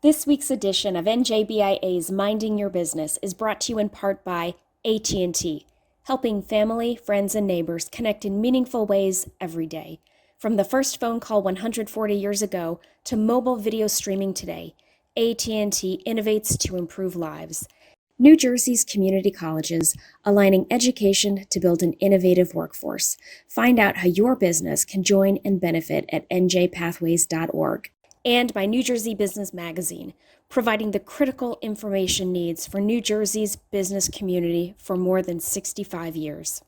This week's edition of NJBIA's Minding Your Business is brought to you in part by AT&T, helping family, friends, and neighbors connect in meaningful ways every day. From the first phone call 140 years ago to mobile video streaming today, AT&T innovates to improve lives. New Jersey's community colleges, aligning education to build an innovative workforce. Find out how your business can join and benefit at njpathways.org. And by New Jersey Business Magazine, providing the critical information needs for New Jersey's business community for more than 65 years.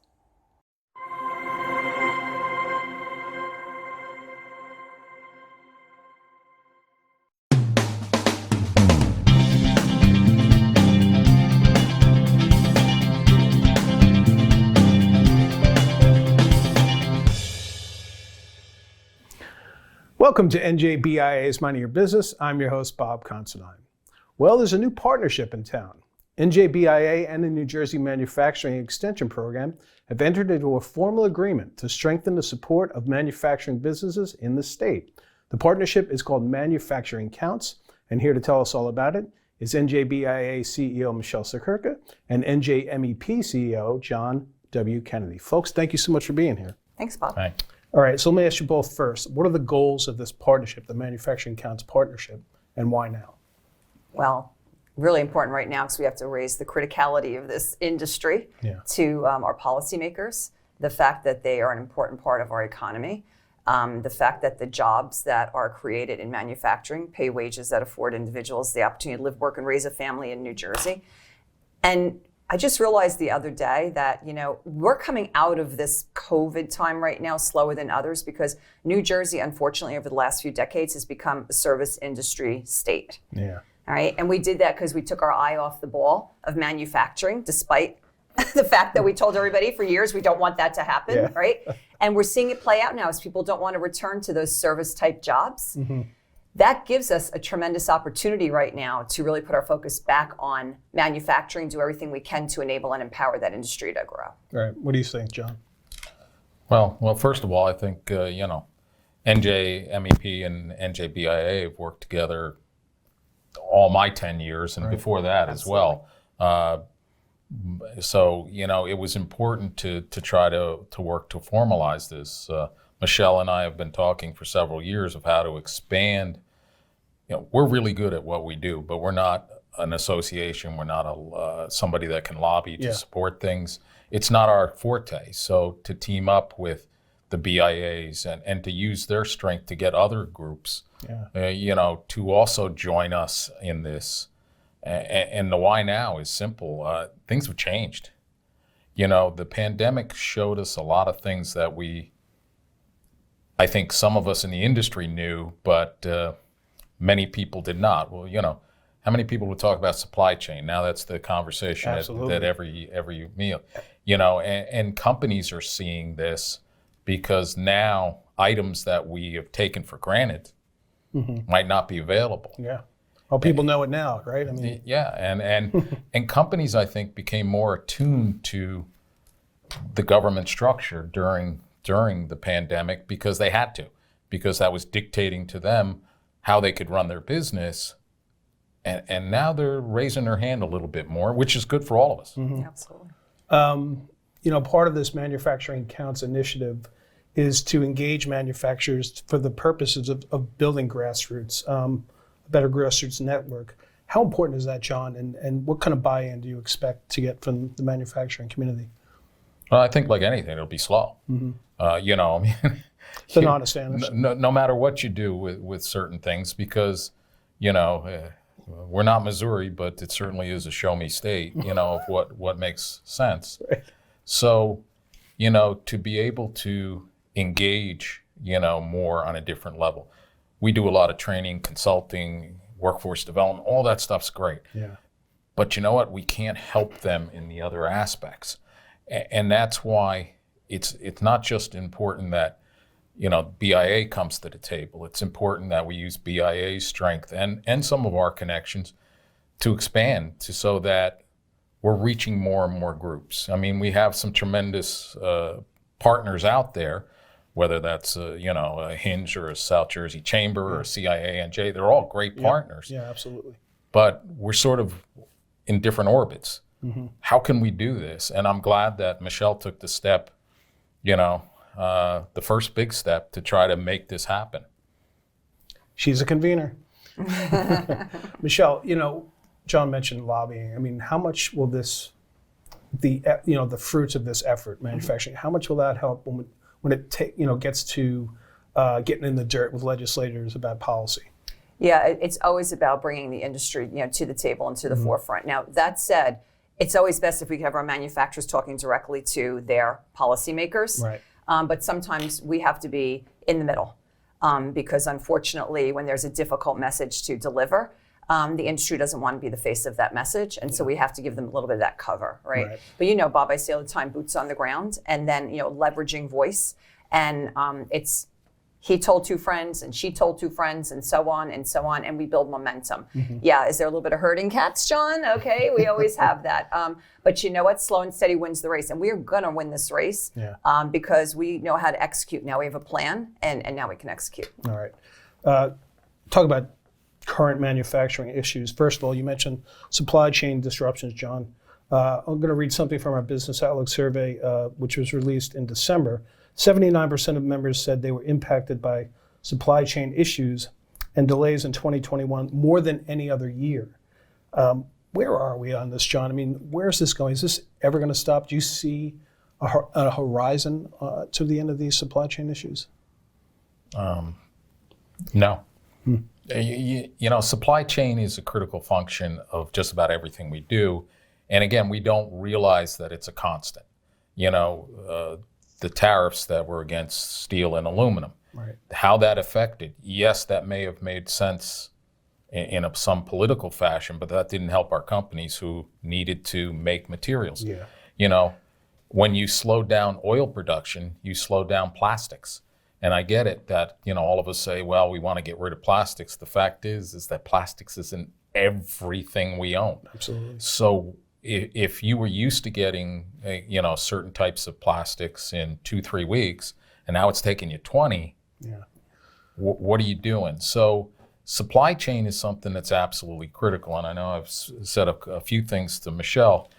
Welcome to NJBIA's Minding Your Business. I'm your host, Bob Considine. Well, there's a new partnership in town. NJBIA and the New Jersey Manufacturing Extension Program have entered into a formal agreement to strengthen the support of manufacturing businesses in the state. The partnership is called Manufacturing Counts, and here to tell us all about it is NJBIA CEO Michele Siekerka and NJMEP CEO John W. Kennedy. Folks, thank you so much for being here. Thanks, Bob. Hi. All right, so let me ask you both first. What are the goals of this partnership, the Manufacturing Counts partnership, and why now? Well, really important right now because we have to raise the criticality of this industry to our policymakers, the fact that they are an important part of our economy, the fact that the jobs that are created in manufacturing pay wages that afford individuals the opportunity to live, work, and raise a family in New Jersey. And I just realized the other day that, we're coming out of this COVID time right now slower than others because New Jersey, unfortunately, over the last few decades has become a service industry state. Yeah. All right. And we did that because we took our eye off the ball of manufacturing, despite the fact that we told everybody for years we don't want that to happen. Right. And we're seeing it play out now as people don't want to return to those service type jobs. Mm-hmm. That gives us a tremendous opportunity right now to really put our focus back on manufacturing, do everything we can to enable and empower that industry to grow. All right. What do you think, John? Well, first of all, I think, NJMEP and NJBIA have worked together all my 10 years and before that as well. So, it was important to try to work to formalize this. Michele and I have been talking for several years of how to expand. We're really good at what we do, but we're not an association. We're not somebody that can lobby to support things. It's not our forte. So to team up with the BIAs and to use their strength to get other groups, to also join us in this. And the why now is simple. Things have changed. The pandemic showed us a lot of things that I think some of us in the industry knew, but many people did not. Well, how many people would talk about supply chain? Now that's the conversation at every meal. And companies are seeing this because now items that we have taken for granted might not be available. Yeah. Well, people know it now, right? And companies, I think, became more attuned to the government structure during the pandemic because they had to, because that was dictating to them how they could run their business. And now they're raising their hand a little bit more, which is good for all of us. Mm-hmm. Absolutely. Part of this Manufacturing Counts initiative is to engage manufacturers for the purposes of building grassroots, a better grassroots network. How important is that, John? And what kind of buy-in do you expect to get from the manufacturing community? Well, I think like anything, it'll be slow. Mm-hmm. It's an honest answer. No matter what you do with certain things, because, we're not Missouri, but it certainly is a show me state, of what makes sense. Right. So, to be able to engage, more on a different level. We do a lot of training, consulting, workforce development, all that stuff's great. Yeah. But you know what? We can't help them in the other aspects. And that's why it's not just important that, BIA comes to the table. It's important that we use BIA's strength and some of our connections to expand so that we're reaching more and more groups. I mean, we have some tremendous partners out there, whether that's a Hinge or a South Jersey Chamber or a CIA-NJ. They're all great partners. Yeah, absolutely. But we're sort of in different orbits. How can we do this? And I'm glad that Michele took the step, the first big step to try to make this happen. She's a convener. Michele, John mentioned lobbying. I mean, how much will the fruits of this effort, manufacturing, how much will that help when it gets to getting in the dirt with legislators about policy? Yeah, it's always about bringing the industry, to the table and to the forefront. Now, that said, it's always best if we have our manufacturers talking directly to their policymakers. Right. But sometimes we have to be in the middle because unfortunately, when there's a difficult message to deliver, the industry doesn't want to be the face of that message. And so we have to give them a little bit of that cover, right? But Bob, I say all the time, boots on the ground, and then, leveraging voice. And it's he told two friends and she told two friends and so on, and we build momentum. Yeah, is there a little bit of herding cats, John? Okay, we always have that. But you know what? Slow and steady wins the race. And we're going to win this race because we know how to execute. Now we have a plan, and now we can execute. All right. Talk about current manufacturing issues. First of all, you mentioned supply chain disruptions, John. I'm going to read something from our Business Outlook survey, which was released in December. 79% of members said they were impacted by supply chain issues and delays in 2021 more than any other year. Where are we on this, John? I mean, where's this going? Is this ever going to stop? Do you see a horizon to the end of these supply chain issues? No. Supply chain is a critical function of just about everything we do. And again, we don't realize that it's a constant. The tariffs that were against steel and aluminum, how that affected, yes, that may have made sense in some political fashion, but that didn't help our companies who needed to make materials. When you slow down oil production, you slow down plastics. And I get it that, all of us say, well, we want to get rid of plastics. The fact is that plastics isn't everything we own. Absolutely. So if you were used to getting, certain types of plastics in 2-3 weeks, and now it's taking you 20, what are you doing? So supply chain is something that's absolutely critical. And I know I've said a few things to Michele.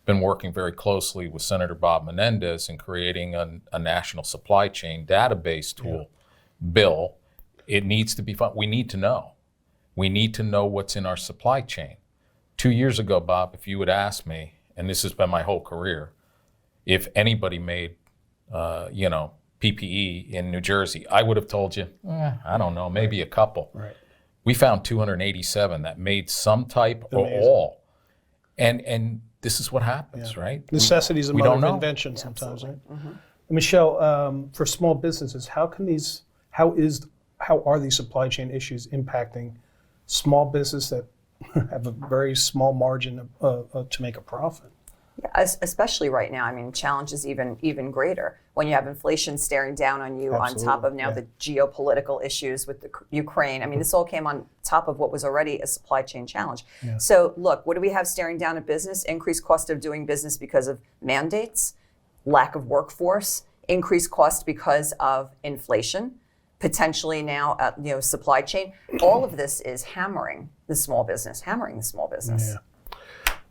Been working very closely with Senator Bob Menendez in creating a national supply chain database tool bill. It needs to be fun. We need to know. We need to know what's in our supply chain. 2 years ago, Bob, if you would ask me, and this has been my whole career, if anybody made, PPE in New Jersey, I would have told you, I don't know, maybe a couple. Right. We found 287 that made some type or all. And this is what happens, right? Necessity is a mother of invention sometimes, right? Michele, for small businesses, how are these supply chain issues impacting small business that have a very small margin to make a profit? Yeah, especially right now. I mean, challenge is even greater when you have inflation staring down on you. Absolutely. On top of now the geopolitical issues with the Ukraine. I mean, this all came on top of what was already a supply chain challenge. Yeah. So look, what do we have staring down at business? Increased cost of doing business because of mandates, lack of workforce, increased cost because of inflation, potentially now supply chain. All of this is hammering the small business. Yeah.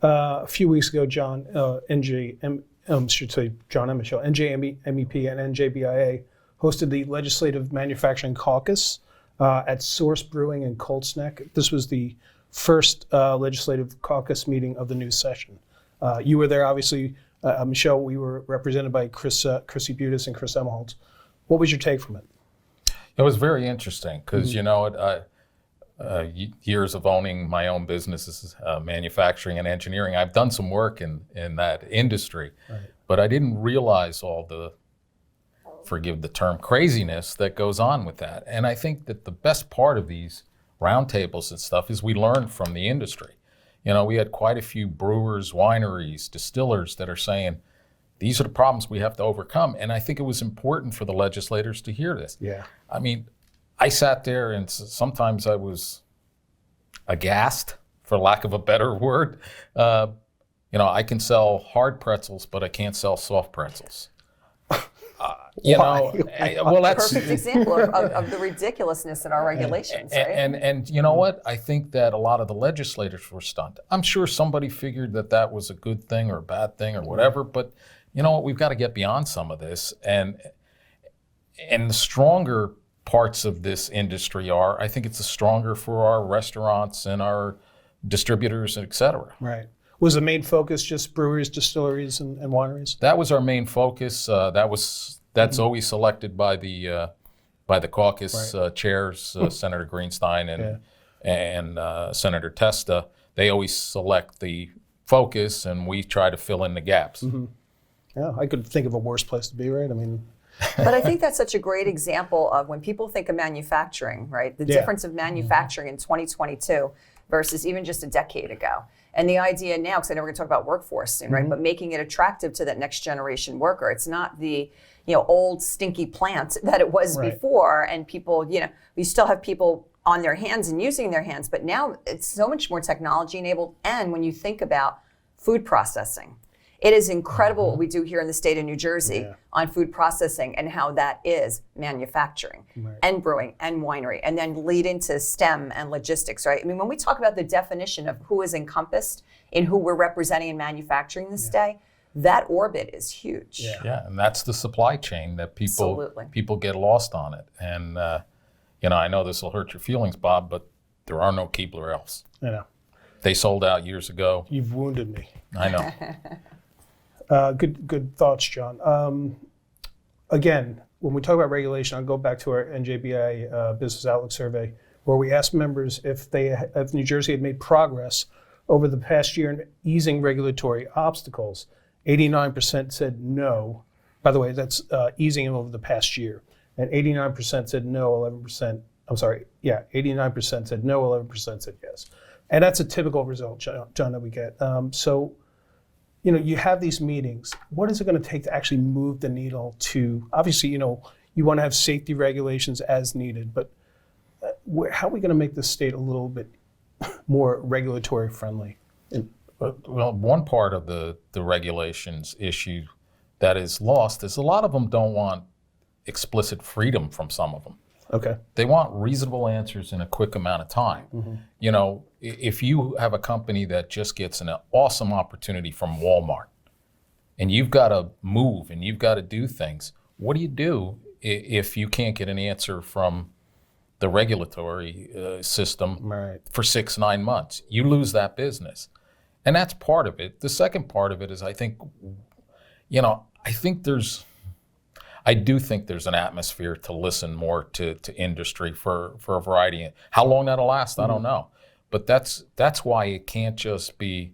A few weeks ago, John, John and Michele, NJMEP and NJBIA hosted the Legislative Manufacturing Caucus at Source Brewing in Colts Neck. This was the first Legislative Caucus meeting of the new session. You were there, obviously. Michele, we were represented by Chrissy Butis and Chris Emmelholtz. What was your take from it? It was very interesting because, years of owning my own businesses, manufacturing and engineering, I've done some work in that industry, but I didn't realize all the, forgive the term, craziness that goes on with that. And I think that the best part of these roundtables and stuff is we learn from the industry. We had quite a few brewers, wineries, distillers that are saying, these are the problems we have to overcome. And I think it was important for the legislators to hear this. Yeah. I mean, I sat there and sometimes I was aghast, for lack of a better word. I can sell hard pretzels, but I can't sell soft pretzels. Well, that's perfect example of the ridiculousness in our regulations, right? And you know what? I think that a lot of the legislators were stunned. I'm sure somebody figured that was a good thing or a bad thing or whatever, but you know what? We've got to get beyond some of this. And the stronger parts of this industry I think it's stronger for our restaurants and our distributors, et cetera. Right. Was the main focus just breweries, distilleries, and wineries? That was our main focus. That's always selected by the caucus chairs, Senator Greenstein and Senator Testa. They always select the focus, and we try to fill in the gaps. Mm-hmm. Yeah, I could think of a worse place to be, right? I mean. But I think that's such a great example of when people think of manufacturing, right? The difference of manufacturing in 2022 versus even just a decade ago. And the idea now, because I know we're going to talk about workforce soon, right? But making it attractive to that next generation worker. It's not the old stinky plant that it was before, and people, we still have people on their hands and using their hands, but now it's so much more technology enabled. And when you think about food processing, it is incredible what we do here in the state of New Jersey on food processing and how that is manufacturing and brewing and winery, and then lead into STEM and logistics, right? I mean, when we talk about the definition of who is encompassed in who we're representing in manufacturing this day, that orbit is huge. Yeah, and that's the supply chain that people get lost on it. And, I know this will hurt your feelings, Bob, but there are no Keebler Elves. I know. They sold out years ago. You've wounded me. I know. Good thoughts, John. Again, when we talk about regulation, I'll go back to our NJBIA Business Outlook Survey, where we asked members if New Jersey had made progress over the past year in easing regulatory obstacles. 89% said no. By the way, that's easing them over the past year. And 89% said no, 11%, 89% said no, 11% said yes. And that's a typical result, John, that we get. So, you have these meetings. What is it going to take to actually move the needle to, obviously, you want to have safety regulations as needed, but how are we going to make the state a little bit more regulatory friendly? Well, one part of the regulations issue that is lost is a lot of them don't want explicit freedom from some of them. Okay. They want reasonable answers in a quick amount of time. Mm-hmm. If you have a company that just gets an awesome opportunity from Walmart and you've got to move and you've got to do things, what do you do if you can't get an answer from the regulatory system for 6-9 months? You lose that business. And that's part of it. The second part of it is I do think there's an atmosphere to listen more to industry for a variety. How long that'll last, I don't know. But that's why it can't just be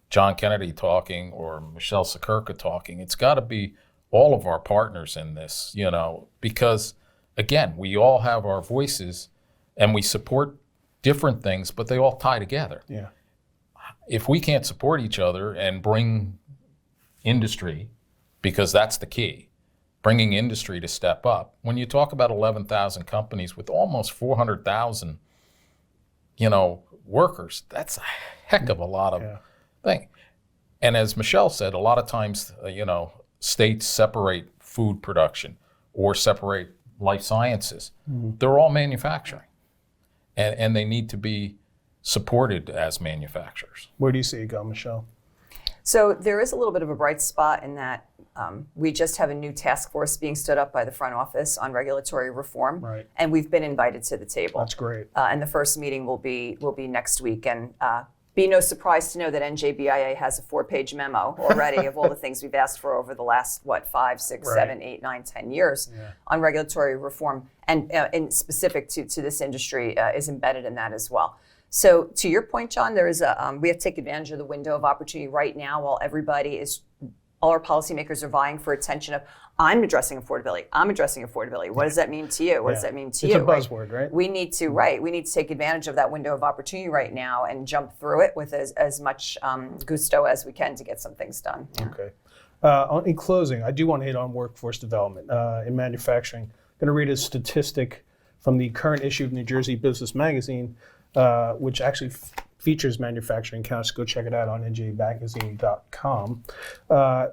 John Kennedy talking or Michele Siekerka talking. It's got to be all of our partners in this, because again, we all have our voices and we support different things, but they all tie together. Yeah. If we can't support each other and bring industry, because that's the key, bringing industry to step up. When you talk about 11,000 companies with almost 400,000, workers, that's a heck of a lot of thing. And as Michele said, a lot of times, states separate food production or separate life sciences. Mm-hmm. They're all manufacturing, and they need to be supported as manufacturers. Where do you see it go, Michele? So there is a little bit of a bright spot in that we just have a new task force being stood up by the front office on regulatory reform, and we've been invited to the table. That's great. And the first meeting will be next week, and be no surprise to know that NJBIA has a 4-page memo already of all the things we've asked for over the last 5, 6, 7, 8, 9, 10 years on regulatory reform, and specific to this industry is embedded in that as well. So to your point, John, there is we have to take advantage of the window of opportunity right now while all our policymakers are vying for attention of, I'm addressing affordability. What does that mean to you? What does that mean to you? It's a buzzword, right? We need to take advantage of that window of opportunity right now and jump through it with as much gusto as we can to get some things done. Yeah. Okay. In closing, I do want to hit on workforce development in manufacturing. I'm going to read a statistic from the current issue of New Jersey Business Magazine, which actually features manufacturing counts. Go check it out on njmagazine.com.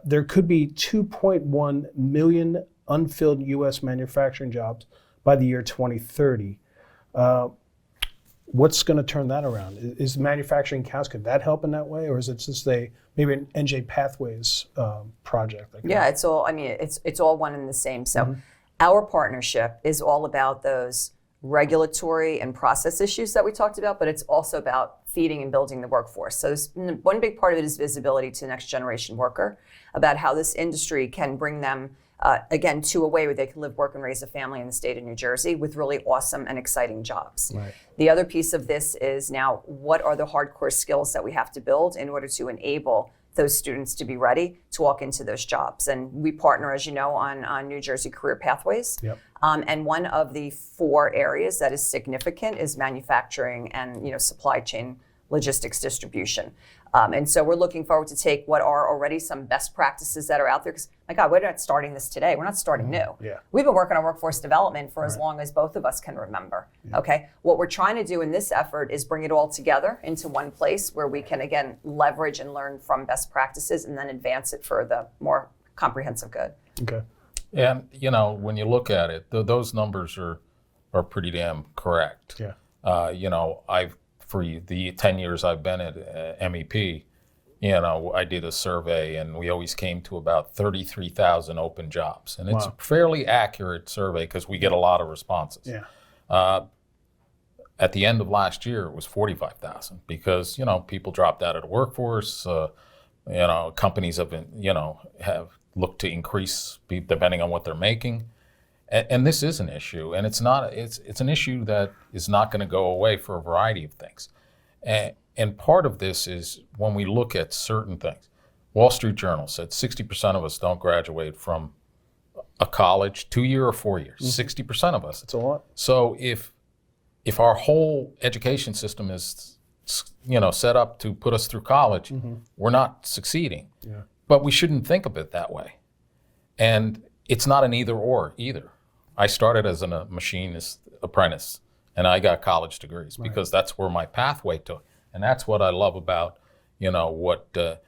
There could be 2.1 million unfilled U.S. manufacturing jobs by the year 2030. What's going to turn that around? Is Manufacturing Caucus, could that help in that way, or is it just maybe an NJ Pathways project? Yeah, it's all. I mean, it's all one and the same. So, our partnership is all about those regulatory and process issues that we talked about, but it's also about feeding and building the workforce. So, one big part of it is visibility to the next generation worker, about how this industry can bring them again, to a way where they can live, work, and raise a family in the state of New Jersey with really awesome and exciting jobs. Right. The other piece of this is now, what are the hardcore skills that we have to build in order to enable those students to be ready to walk into those jobs? And we partner, as you know, on New Jersey Career Pathways. Yep. And one of the 4 areas that is significant is manufacturing and supply chain logistics distribution. And so we're looking forward to take what are already some best practices that are out there. Because, my God, we're not starting this today. We're not starting new. Yeah. We've been working on workforce development for as long as both of us can remember. Yeah. Okay. What we're trying to do in this effort is bring it all together into one place where we can, again, leverage and learn from best practices and then advance it for the more comprehensive good. Okay. And, when you look at it, those numbers are pretty damn correct. Yeah. For the 10 years I've been at MEP, I did a survey and we always came to about 33,000 open jobs. And it's a fairly accurate survey because we get a lot of responses. Yeah. At the end of last year, it was 45,000 because, people dropped out of the workforce. Companies have looked to increase depending on what they're making. And this is an issue, and it's an issue that is not going to go away for a variety of things. And part of this is when we look at certain things. Wall Street Journal said 60% of us don't graduate from a college, 2-year or 4 years. 60% of us. That's a lot. So if our whole education system is set up to put us through college, we're not succeeding. Yeah. But we shouldn't think of it that way. And it's not an either or either. I started as a machinist apprentice, and I got college degrees because that's where my pathway took. And that's what I love about, what the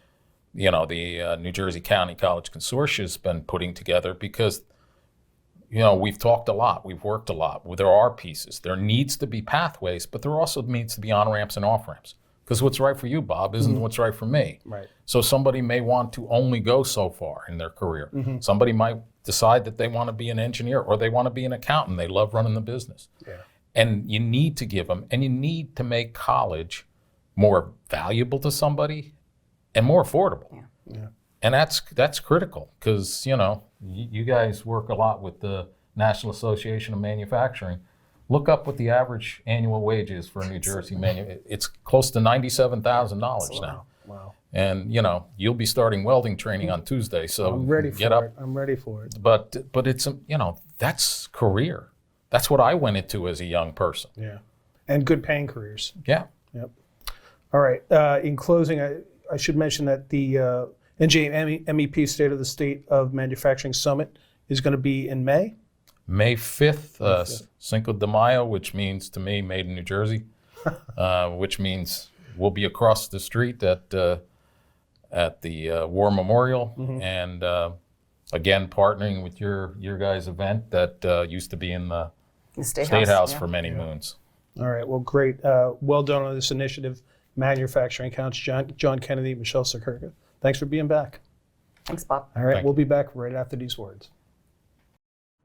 New Jersey County College Consortium has been putting together because, we've talked a lot, we've worked a lot. There are pieces. There needs to be pathways, but there also needs to be on-ramps and off-ramps. Because what's right for you, Bob, isn't what's right for me. Right. So somebody may want to only go so far in their career. Somebody might decide that they want to be an engineer or they want to be an accountant. They love running the business. Yeah. And you need to give them, and you need to make college more valuable to somebody and more affordable. Yeah. Yeah. And that's critical because, you guys work a lot with the National Association of Manufacturing. Look up what the average annual wage is for a New Jersey It's close to $97,000 now. Wow. And you'll be starting welding training on Tuesday, so I'm ready for get up. it. I'm ready for it. But it's that's career. That's what I went into as a young person. Yeah, and good paying careers. Yeah. Yep. All right. In closing, I should mention that the NJMEP State of the State of Manufacturing Summit is going to be in May. May 5th, Cinco de Mayo, which means to me made in New Jersey, which means we'll be across the street at the War Memorial, and again partnering with your guys' event that used to be in the State House for many moons. All right. Well, great. Well done on this initiative, Manufacturing Caucus. John Kennedy, Michele Siekerka. Thanks for being back. Thanks, Bob. All right. We'll be back right after these words.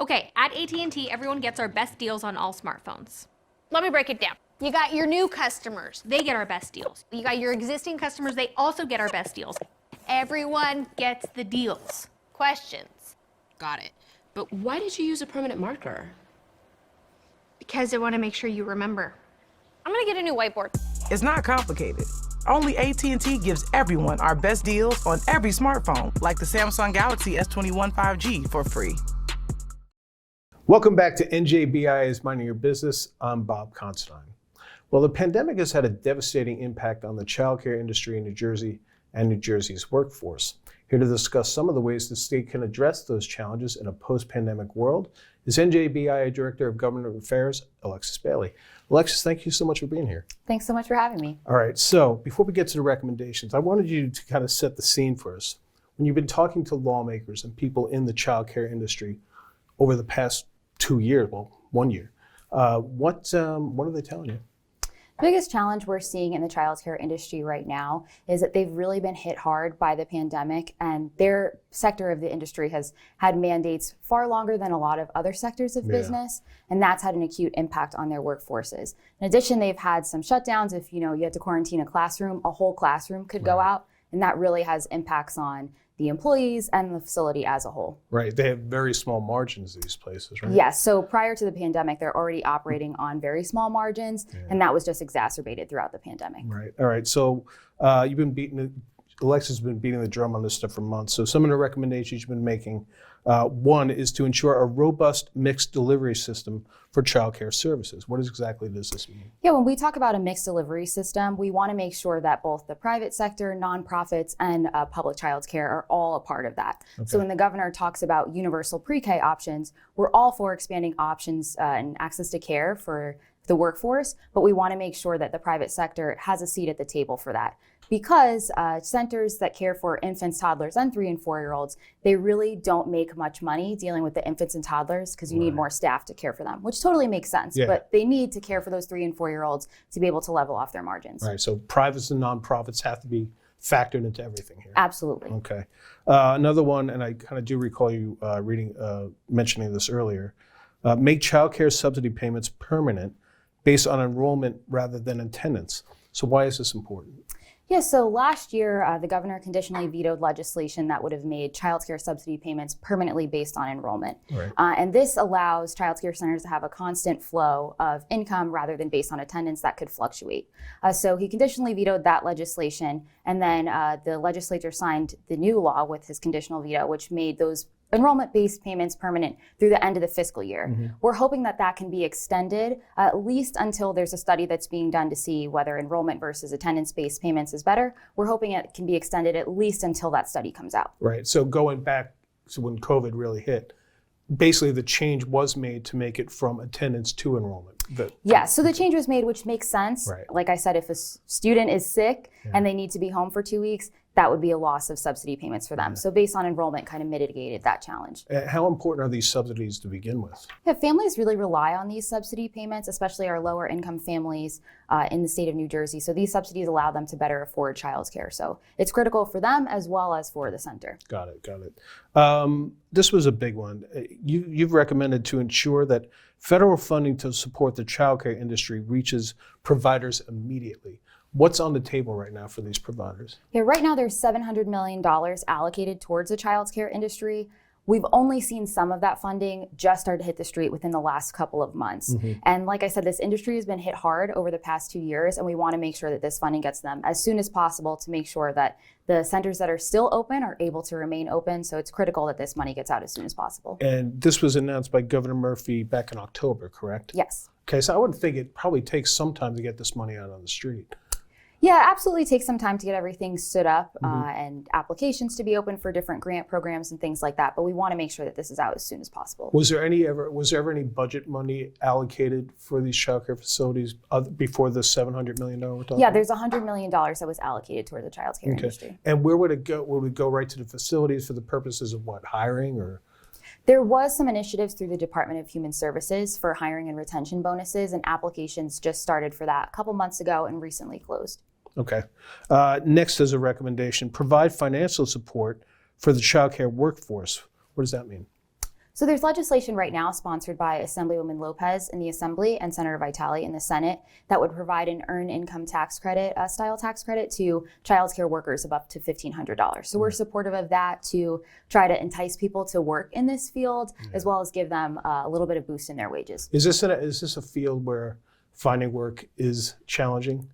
Okay, at AT&T, everyone gets our best deals on all smartphones. Let me break it down. You got your new customers. They get our best deals. You got your existing customers. They Also get our best deals. Everyone Gets the deals. questions. Got it. But why did you use a permanent marker? Because I want to make sure you remember. I'm gonna get a new whiteboard. It's not complicated. Only AT&T gives everyone our best deals on every smartphone, like the Samsung Galaxy S21 5G for free. Welcome back to NJBIA's Minding Your Business. I'm Bob Considine. Well, the pandemic has had a devastating impact on the childcare industry in New Jersey and New Jersey's workforce. Here to discuss some of the ways the state can address those challenges in a post-pandemic world is NJBIA Director of Government Affairs, Alexis Bailey. Alexis, thank you so much for being here. Thanks so much for having me. All right, so before we get to the recommendations, I wanted you to kind of set the scene for us. When you've been talking to lawmakers and people in the childcare industry, over the past 2 years, well, 1 year. What are they telling you? The biggest challenge we're seeing in the childcare industry right now is that they've really been hit hard by the pandemic, and their sector of the industry has had mandates far longer than a lot of other sectors of business, and that's had an acute impact on their workforces. In addition, they've had some shutdowns. If you had to quarantine a classroom, a whole classroom could go out, and that really has impacts on the employees and the facility as a whole. Right, they have very small margins, these places, right? Yes, so prior to the pandemic, they're already operating on very small margins, and that was just exacerbated throughout the pandemic. Right, all right, so Alexis has been beating the drum on this stuff for months. So some of the recommendations you've been making, one is to ensure a robust mixed delivery system for childcare services. What exactly does this mean? Yeah, when we talk about a mixed delivery system, we want to make sure that both the private sector, nonprofits, and public childcare are all a part of that. Okay. So when the governor talks about universal pre-K options, we're all for expanding options and access to care for the workforce, but we want to make sure that the private sector has a seat at the table for that. Because centers that care for infants, toddlers, and 3 and 4-year-olds, they really don't make much money dealing with the infants and toddlers because you need more staff to care for them, which totally makes sense. Yeah. But they need to care for those 3 and 4-year-olds to be able to level off their margins. Right, so privates and nonprofits have to be factored into everything here. Absolutely. Okay. Another one, and I kind of do recall you mentioning this earlier, make childcare subsidy payments permanent based on enrollment rather than attendance. So why is this important? Yeah, so last year, the governor conditionally vetoed legislation that would have made childcare subsidy payments permanently based on enrollment. Right. And this allows childcare centers to have a constant flow of income rather than based on attendance that could fluctuate. So he conditionally vetoed that legislation, and then the legislature signed the new law with his conditional veto, which made those enrollment-based payments permanent through the end of the fiscal year. Mm-hmm. We're hoping that that can be extended at least until there's a study that's being done to see whether enrollment versus attendance-based payments is better. We're hoping it can be extended at least until that study comes out. Right, so going back to when COVID really hit, basically the change was made to make it from attendance to enrollment. Yeah, so the change was made, which makes sense. Right. Like I said, if a student is sick and they need to be home for 2 weeks, that would be a loss of subsidy payments for them. So based on enrollment kind of mitigated that challenge. How important are these subsidies to begin with? Yeah, families really rely on these subsidy payments, especially our lower income families in the state of New Jersey. So these subsidies allow them to better afford childcare. So it's critical for them as well as for the center. Got it. This was a big one. You've recommended to ensure that federal funding to support the childcare industry reaches providers immediately. What's on the table right now for these providers? Yeah, right now there's $700 million allocated towards the childcare industry. We've only seen some of that funding just start to hit the street within the last couple of months. Mm-hmm. And like I said, this industry has been hit hard over the past 2 years, and we want to make sure that this funding gets them as soon as possible to make sure that the centers that are still open are able to remain open. So it's critical that this money gets out as soon as possible. And this was announced by Governor Murphy back in October, correct? Yes. Okay, so I would think it probably takes some time to get this money out on the street. Yeah, absolutely takes some time to get everything stood up and applications to be open for different grant programs and things like that. But we want to make sure that this is out as soon as possible. Was there ever any budget money allocated for these childcare facilities before the $700 million we're talking? Yeah, there's $100 million that was allocated toward the childcare industry. And where would it go? Would it go right to the facilities for the purposes of what, hiring or? There was some initiatives through the Department of Human Services for hiring and retention bonuses, and applications just started for that a couple months ago and recently closed. Okay. Next is a recommendation, provide financial support for the childcare workforce. What does that mean? So there's legislation right now sponsored by Assemblywoman Lopez in the Assembly and Senator Vitale in the Senate that would provide an earned income tax credit, style tax credit to childcare workers of up to $1,500. So we're supportive of that to try to entice people to work in this field, as well as give them a little bit of boost in their wages. Is this a field where finding work is challenging?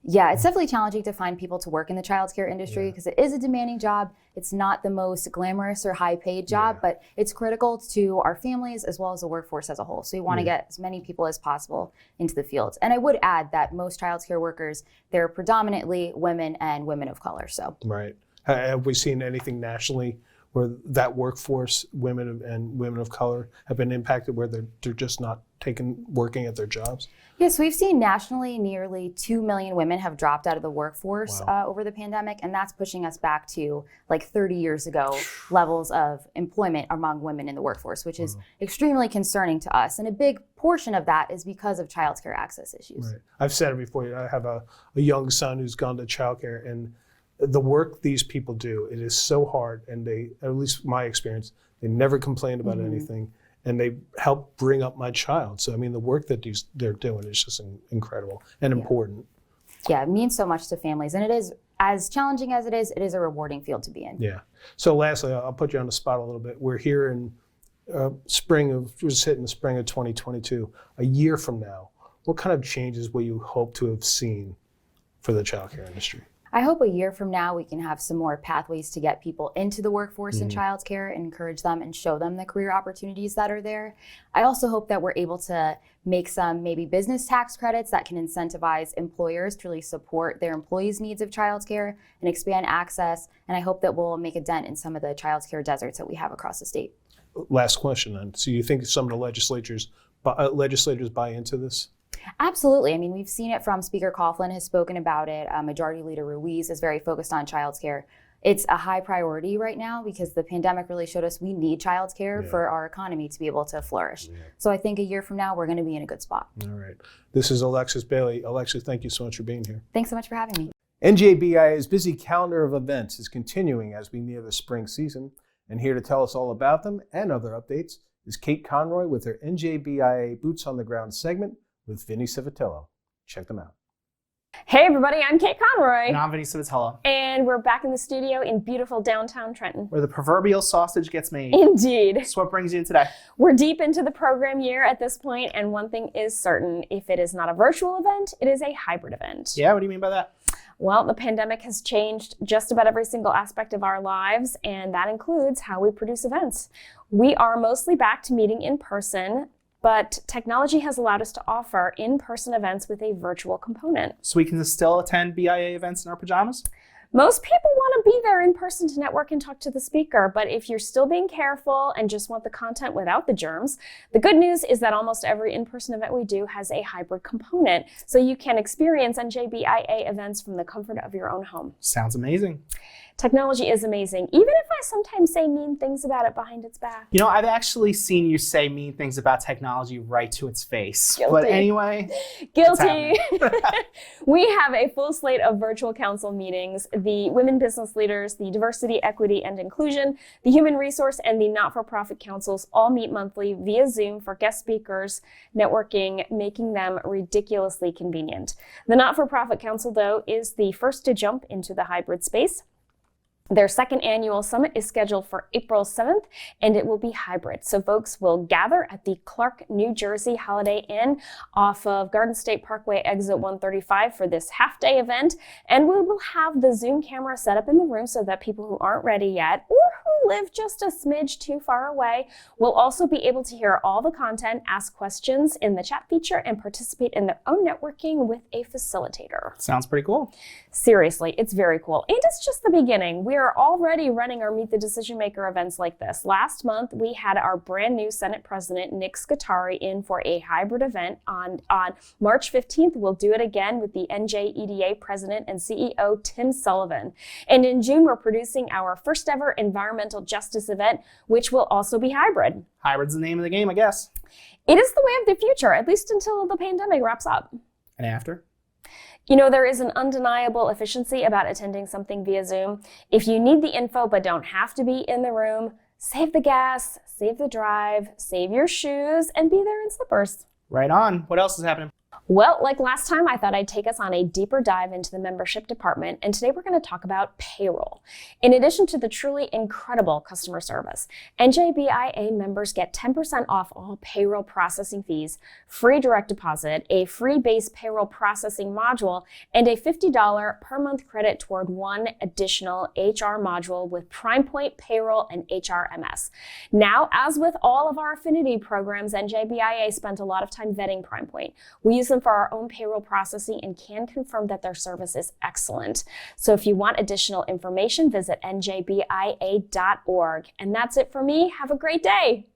Yeah, it's definitely challenging to find people to work in the childcare industry because it is a demanding job. It's not the most glamorous or high-paid job, but it's critical to our families as well as the workforce as a whole. So we want to get as many people as possible into the field. And I would add that most childcare workers, they're predominantly women and women of color. So right. Have we seen anything nationally where that workforce, women and women of color, have been impacted where they're just not working at their jobs? Yes, we've seen nationally nearly 2 million women have dropped out of the workforce Wow. over the pandemic, and that's pushing us back to like 30 years ago levels of employment among women in the workforce, which is extremely concerning to us. And a big portion of that is because of childcare access issues. Right. I've said it before, I have a young son who's gone to childcare, and the work these people do, it is so hard, and they, at least my experience, they never complain about anything. And they help bring up my child. So, I mean, the work that they're doing is just incredible and important. Yeah, it means so much to families. And it is, as challenging as it is a rewarding field to be in. Yeah. So lastly, I'll put you on the spot a little bit. We're here in we're just hitting the spring of 2022. A year from now, what kind of changes will you hope to have seen for the childcare industry? I hope a year from now we can have some more pathways to get people into the workforce in childcare and encourage them and show them the career opportunities that are there. I also hope that we're able to make some maybe business tax credits that can incentivize employers to really support their employees' needs of childcare and expand access. And I hope that we'll make a dent in some of the childcare deserts that we have across the state. Last question then. So you think some of the legislators buy into this? Absolutely. I mean, we've seen it from Speaker Coughlin has spoken about it. Majority Leader Ruiz is very focused on childcare. It's a high priority right now because the pandemic really showed us we need childcare for our economy to be able to flourish. Yeah. So I think a year from now, we're going to be in a good spot. All right. This is Alexis Bailey. Alexis, thank you so much for being here. Thanks so much for having me. NJBIA's busy calendar of events is continuing as we near the spring season. And here to tell us all about them and other updates is Kate Conroy with her NJBIA Boots on the Ground segment with Vinnie Civitillo. Check them out. Hey everybody, I'm Kate Conroy. And I'm Vinnie Civitillo. And we're back in the studio in beautiful downtown Trenton. Where the proverbial sausage gets made. Indeed. So what brings you in today? We're deep into the program year at this point, and one thing is certain, if it is not a virtual event, it is a hybrid event. Yeah, what do you mean by that? Well, the pandemic has changed just about every single aspect of our lives, and that includes how we produce events. We are mostly back to meeting in person, but technology has allowed us to offer in-person events with a virtual component. So we can still attend BIA events in our pajamas? Most people want to be there in person to network and talk to the speaker, but if you're still being careful and just want the content without the germs, the good news is that almost every in-person event we do has a hybrid component, so you can experience NJBIA events from the comfort of your own home. Sounds amazing. Technology is amazing, even if I sometimes say mean things about it behind its back. You know, I've actually seen you say mean things about technology right to its face. Guilty. But anyway, guilty. We have a full slate of virtual council meetings. The women business leaders, the diversity, equity, and inclusion, the human resource, and the not-for-profit councils all meet monthly via Zoom for guest speakers, networking, making them ridiculously convenient. The not-for-profit council, though, is the first to jump into the hybrid space. Their second annual summit is scheduled for April 7th, and it will be hybrid. So folks will gather at the Clark, New Jersey Holiday Inn off of Garden State Parkway, exit 135 for this half-day event. And we will have the Zoom camera set up in the room so that people who aren't ready yet or who live just a smidge too far away will also be able to hear all the content, ask questions in the chat feature, and participate in their own networking with a facilitator. Sounds pretty cool. Seriously, it's very cool. And it's just the beginning. We are already running our Meet the Decision Maker events like this. Last month, we had our brand new Senate President, Nick Scutari, in for a hybrid event on March 15th. We'll do it again with the NJEDA President and CEO, Tim Sullivan. And in June, we're producing our first ever environmental justice event, which will also be hybrid. Hybrid's the name of the game, I guess. It is the way of the future, at least until the pandemic wraps up. And after? You know, there is an undeniable efficiency about attending something via Zoom. If you need the info but don't have to be in the room, save the gas, save the drive, save your shoes, and be there in slippers. Right on. What else is happening? Well, like last time, I thought I'd take us on a deeper dive into the membership department, and today we're going to talk about payroll. In addition to the truly incredible customer service, NJBIA members get 10% off all payroll processing fees, free direct deposit, a free base payroll processing module, and a $50 per month credit toward one additional HR module with PrimePoint Payroll and HRMS. Now, as with all of our affinity programs, NJBIA spent a lot of time vetting PrimePoint. We use them for our own payroll processing and can confirm that their service is excellent. So if you want additional information, visit njbia.org. And that's it for me. Have a great day.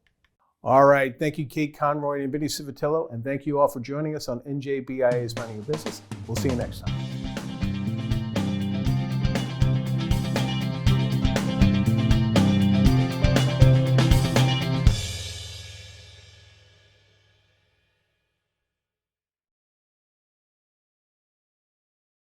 All right. Thank you, Kate Conroy and Vinnie Civitillo. And thank you all for joining us on NJBIA's Minding Your Business. We'll see you next time.